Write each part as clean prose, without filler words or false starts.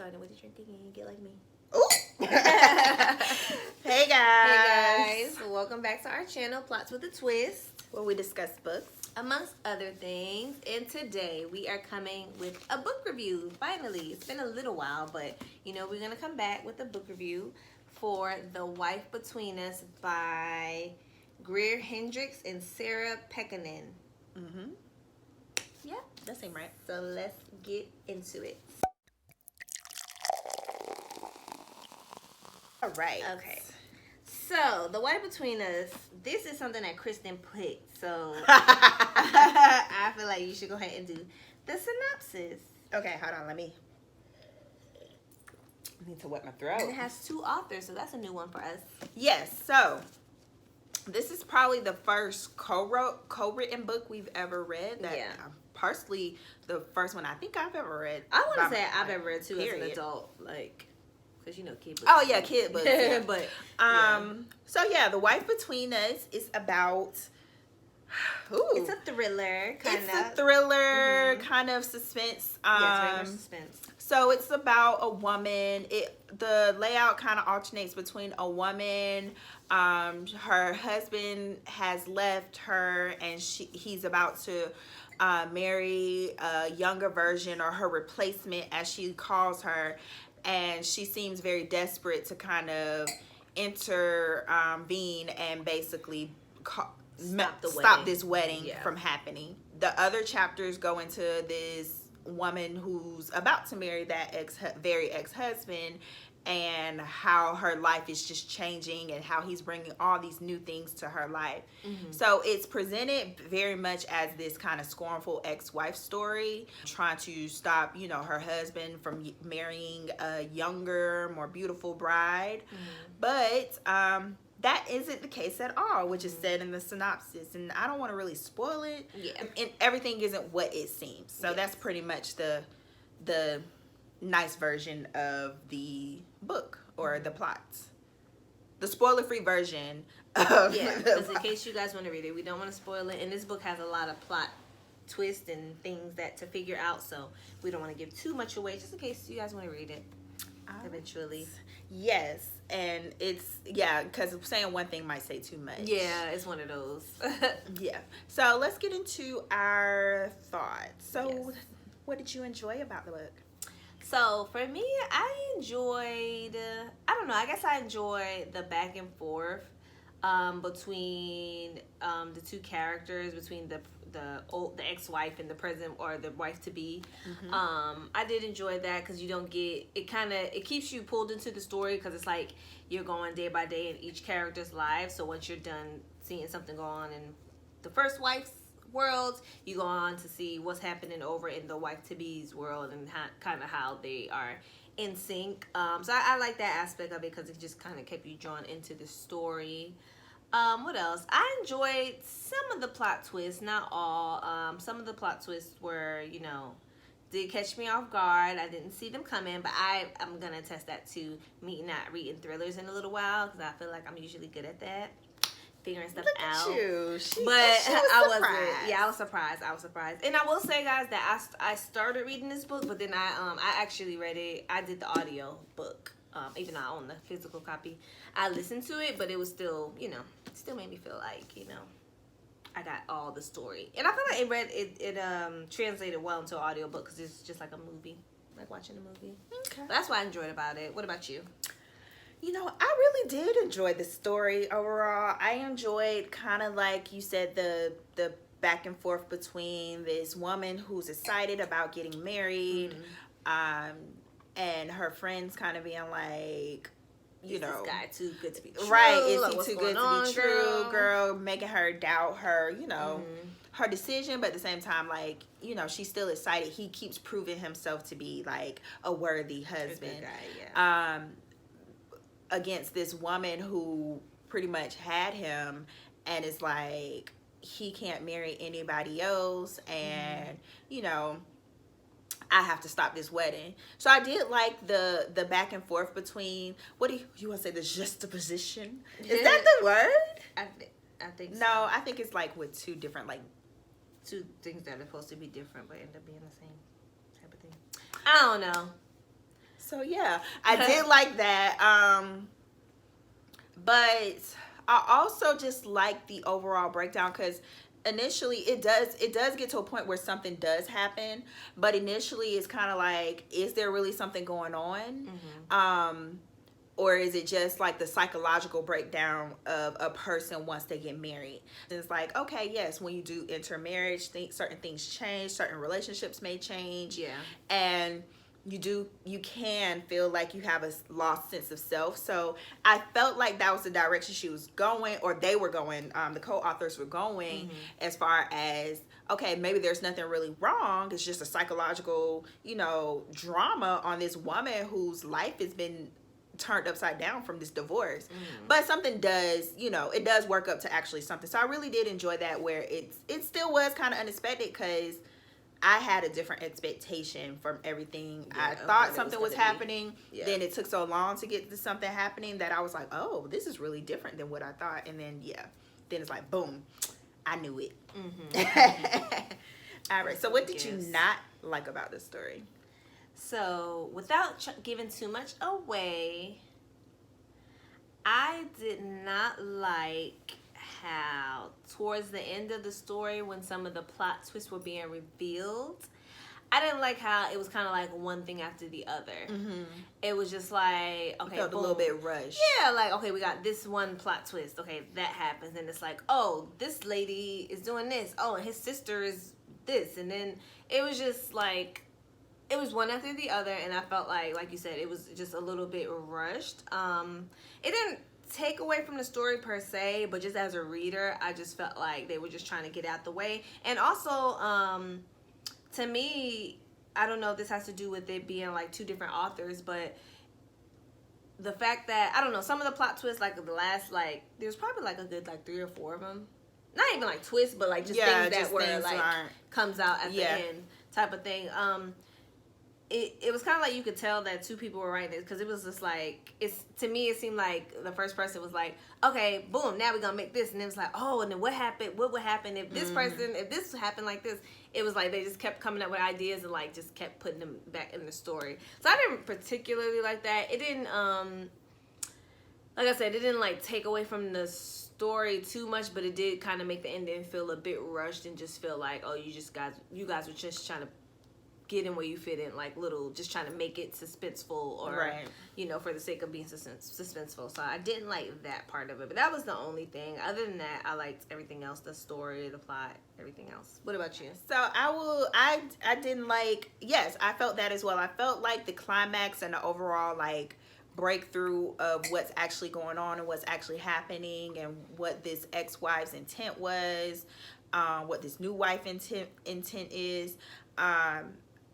starting with the drinking and you get like me. Ooh. Hey guys. Hey guys, welcome back to our channel, Plots with a Twist, where we discuss books, amongst other things. And today we are coming with a book review. Finally, it's been a little while, but you know we're gonna come back with a book review for The Wife Between Us by Greer, Hendricks, and Sarah Pekkanen. Yeah, that seems right. So let's get into it. All right. Okay. So, The Wife Between Us, this is something that Kristen picked. So, I feel like you should go ahead and do the synopsis. Okay, hold on. I need to wet my throat. And it has two authors, so that's a new one for us. Yes. So, this is probably the first co-written book we've ever read. Personally, the first one I think I've ever read. I want to say I've ever read too as an adult, like. Because you know kid books. Oh yeah, kid books. Yeah. But so yeah, The Wife Between Us is about it's a thriller kind of suspense. Yeah, it's very much suspense. So it's about a woman. The layout kind of alternates between a woman. Her husband has left her, and he's about to marry a younger version, or her replacement, as she calls her. And she seems very desperate to kind of intervene and basically stop this wedding from happening. The other chapters go into this woman who's about to marry that very ex-husband, and how her life is just changing and how he's bringing all these new things to her life. So it's presented very much as this kind of scornful ex-wife story, trying to stop, you know, her husband from marrying a younger, more beautiful bride. But that isn't the case at all, which is said in the synopsis. And I don't want to really spoil it. Yeah. And everything isn't what it seems. So that's pretty much the nice version of the book or the plot. The spoiler-free version of because in case you guys want to read it, we don't want to spoil it. And this book has a lot of plot twists and things that to figure out, so we don't want to give too much away, just in case you guys want to read it eventually. Yes, and it's because saying one thing might say too much. Yeah, it's one of those. Yeah. So let's get into our thoughts. So what did you enjoy about the book? So for me, I enjoyed, I guess I enjoyed the back and forth between the two characters, between the ex-wife and the present, or the wife-to-be. I did enjoy that because you don't get, it keeps you pulled into the story, because it's like you're going day by day in each character's life. So once you're done seeing something go on in the first wife's world, you go on to see what's happening over in the wife-to-be's world, and how they are in sync. So I like that aspect of it, because it just kind of kept you drawn into the story. What else? I enjoyed some of the plot twists, not all. Some of the plot twists were, did catch me off guard. I didn't see them coming, but I'm gonna test that to me not reading thrillers in a little while, because I feel like I'm usually good at that, figuring stuff out. Look at you. I wasn't. Yeah, I was surprised. And I will say, guys, that I started reading this book, but then I actually read it. I did the audio book. Even though I own the physical copy, I listened to it, but it was still, still made me feel like, I got all the story. And I feel like it translated well into an audio book, because it's just like a movie, like watching a movie. Okay. That's what I enjoyed about it. What about you? I really did enjoy the story overall. I enjoyed, kind of like you said, the back and forth between this woman who's excited about getting married, and her friends kind of being like, is this guy too good to be true? Right, is he too good to be true, girl? Making her doubt her, her decision, but at the same time, like, she's still excited. He keeps proving himself to be like a worthy husband. Guy, against this woman who pretty much had him, and is like, he can't marry anybody else, and I have to stop this wedding. So I did like the back and forth between, what do you want to say, the juxtaposition? Is that the word? I think so. No, I think it's like with two different, like, two things that are supposed to be different but end up being the same type of thing. I don't know. So yeah, I did like that. But I also just like the overall breakdown, because initially it does get to a point where something does happen, but initially it's kind of like, is there really something going on? Or is it just like the psychological breakdown of a person once they get married? And it's like, okay, yes, when you do enter marriage, certain things change, certain relationships may change. Yeah. And you can feel like you have a lost sense of self. So I felt like that was the direction she was going, or they were going, the co-authors were going, as far as, okay, maybe there's nothing really wrong. It's just a psychological, drama on this woman whose life has been turned upside down from this divorce. But something does, it does work up to actually something. So I really did enjoy that, where it still was kind of unexpected, because I had a different expectation from everything. I thought something was happening. Then it took so long to get to something happening that I was like, oh, this is really different than what I thought. And then then it's like, boom, I knew it. All right, so what did you not like about this story? So, without giving too much away, I did not like how towards the end of the story, when some of the plot twists were being revealed, I didn't like how it was kind of like one thing after the other. It was just like, okay, it felt a little bit rushed. Yeah, like, okay, we got this one plot twist. Okay, that happens. And it's like, oh, this lady is doing this. Oh, and his sister is this. And then it was just like, it was one after the other, and I felt like you said, it was just a little bit rushed. It didn't take away from the story per se, but just as a reader, I just felt like they were just trying to get out the way. And also, to me, I don't know if this has to do with it being like two different authors, but the fact that, I don't know, some of the plot twists, like the last, like, there's probably like a good like 3 or 4 of them. Not even like twists, but like just things that were like comes out at the end type of thing. It was kind of like you could tell that two people were writing it, because it was just like, to me it seemed like the first person was like, okay, boom, now we're gonna make this, and it was like, oh, and then what would happen if this person, if this happened like this. It was like they just kept coming up with ideas and like just kept putting them back in the story. So I didn't particularly like that. It didn't like I said, it didn't like take away from the story too much, but it did kind of make the ending feel a bit rushed and just feel like, oh, you guys were just trying to get in where you fit in, like little, just trying to make it suspenseful, or for the sake of being suspenseful. So I didn't like that part of it, but that was the only thing. Other than that, I liked everything else, the story, the plot, everything else. What about you? So I didn't like, yes, I felt that as well. I felt like the climax and the overall like breakthrough of what's actually going on and what's actually happening, and what this ex-wife's intent was, what this new wife intent is.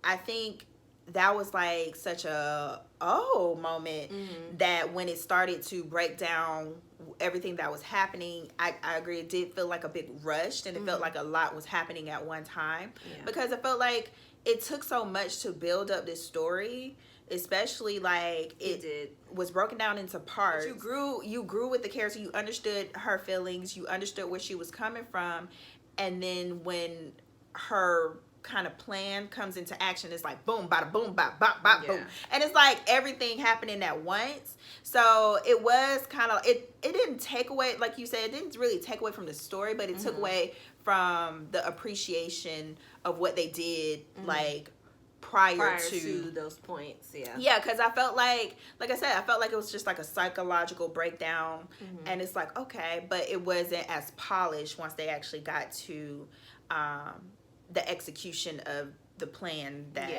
I think that was like such a moment, that when it started to break down everything that was happening, I agree, it did feel like a bit rushed, and it felt like a lot was happening at one time, because it felt like it took so much to build up this story, especially like it was broken down into parts. You grew with the character, you understood her feelings, you understood where she was coming from, and then when her kind of plan comes into action, it's like boom, bada boom, bop, bop, bop, boom, and it's like everything happening at once. So it was kind of, it didn't take away, like you said, it didn't really take away from the story, but it took away from the appreciation of what they did, like prior to those points. Because I felt like I said, I felt like it was just like a psychological breakdown, and it's like, okay, but it wasn't as polished once they actually got to the execution of the plan that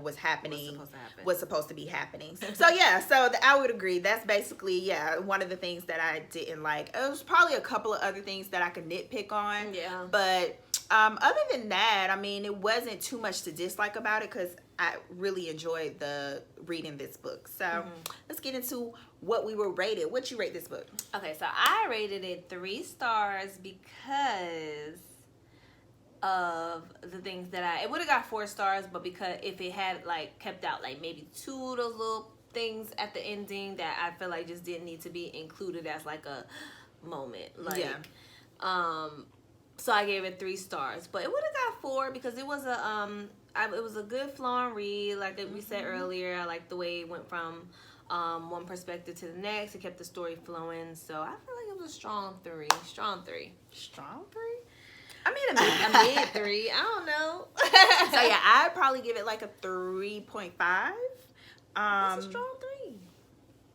was happening, was supposed to be happening. So I would agree, that's basically one of the things that I didn't like. It was probably a couple of other things that I could nitpick on, but other than that, I mean, it wasn't too much to dislike about it, because I really enjoyed reading this book. So let's get into what we were rated. What you rate this book? Okay, so I rated it 3 stars because of the things that it would have got 4 stars, but because if it had like kept out like maybe 2 of those little things at the ending that I feel like just didn't need to be included as like a moment, like so I gave it 3 stars, but it would have got 4 because it was a it was a good flowing read. Like we said earlier, I liked the way it went from one perspective to the next. It kept the story flowing. So I feel like it was a strong 3. Strong 3. Strong 3? I mean, a mid 3. I don't know. So yeah, I'd probably give it like a 3.5. That's a strong 3.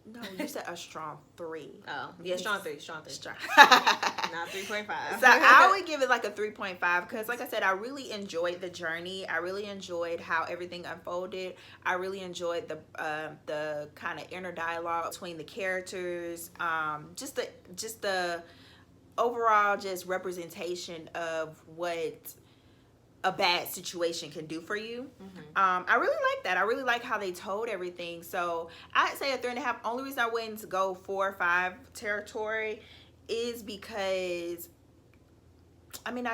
No, you said a strong 3. Oh, yeah, strong 3. Not 3.5. So I would give it like a 3.5 because, like I said, I really enjoyed the journey. I really enjoyed how everything unfolded. I really enjoyed the kind of inner dialogue between the characters. Just the overall just representation of what a bad situation can do for you. I really like that. I really like how they told everything. So I'd say a 3.5. Only reason I wouldn't go 4 or 5 territory is because, I mean,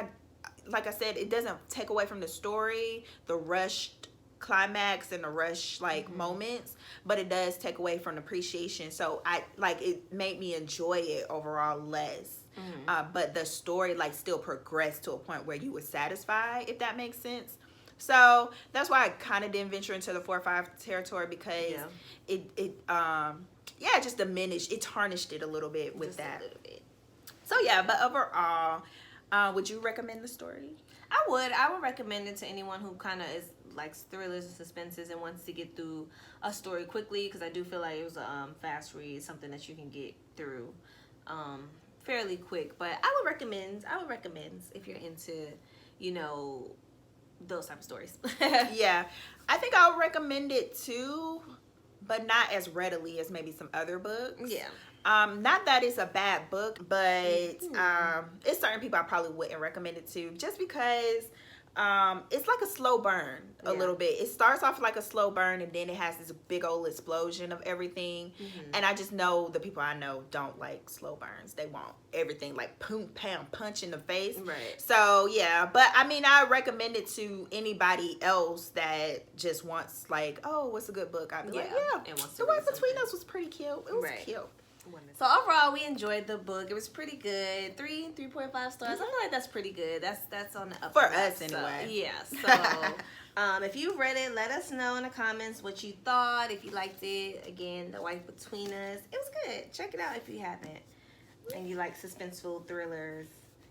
like I said, it doesn't take away from the story, the rushed climax and the rush moments, but it does take away from the appreciation. So it made me enjoy it overall less. But the story still progressed to a point where you were satisfied, if that makes sense. So that's why I kind of didn't venture into the 4 or 5 territory, because it just diminished, it tarnished it a little bit with just that. A little bit. So yeah, but overall, would you recommend the story? I would recommend it to anyone who kind of is likes thrillers and suspenses and wants to get through a story quickly, because I do feel like it was a fast read, something that you can get through fairly quick. But I would recommend if you're into, those type of stories. Yeah, I think I would recommend it too, but not as readily as maybe some other books. Yeah. Not that it's a bad book, but it's certain people I probably wouldn't recommend it to, just because it's like a slow burn a little bit. It starts off like a slow burn, and then it has this big old explosion of everything. And I just know the people I know don't like slow burns. They want everything like boom, pam, punch in the face. Right. So yeah, but I mean, I recommend it to anybody else that just wants what's a good book? I'd be like, yeah, The One Between Us was pretty cute. It was cute. So overall, we enjoyed the book. It was pretty good. 3.5 stars. I feel like that's pretty good. That's on the up for us anyway. So, yeah. So if you read it, let us know in the comments what you thought. If you liked it, again, The Wife Between Us. It was good. Check it out if you haven't, and you like suspenseful thrillers.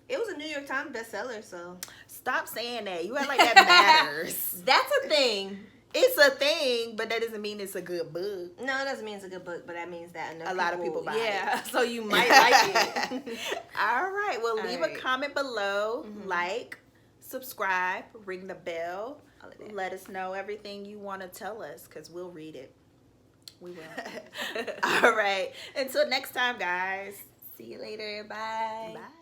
It was a New York Times bestseller. So stop saying that. You act like that matters. That's a thing. It's a thing, but that doesn't mean it's a good book. No, it doesn't mean it's a good book, but that means that a lot of people buy it. Yeah, so you might like it. All right. Well, leave a comment below. Like, subscribe, ring the bell. Let us know everything you want to tell us, because we'll read it. We will. All right. Until next time, guys. See you later. Bye. Bye.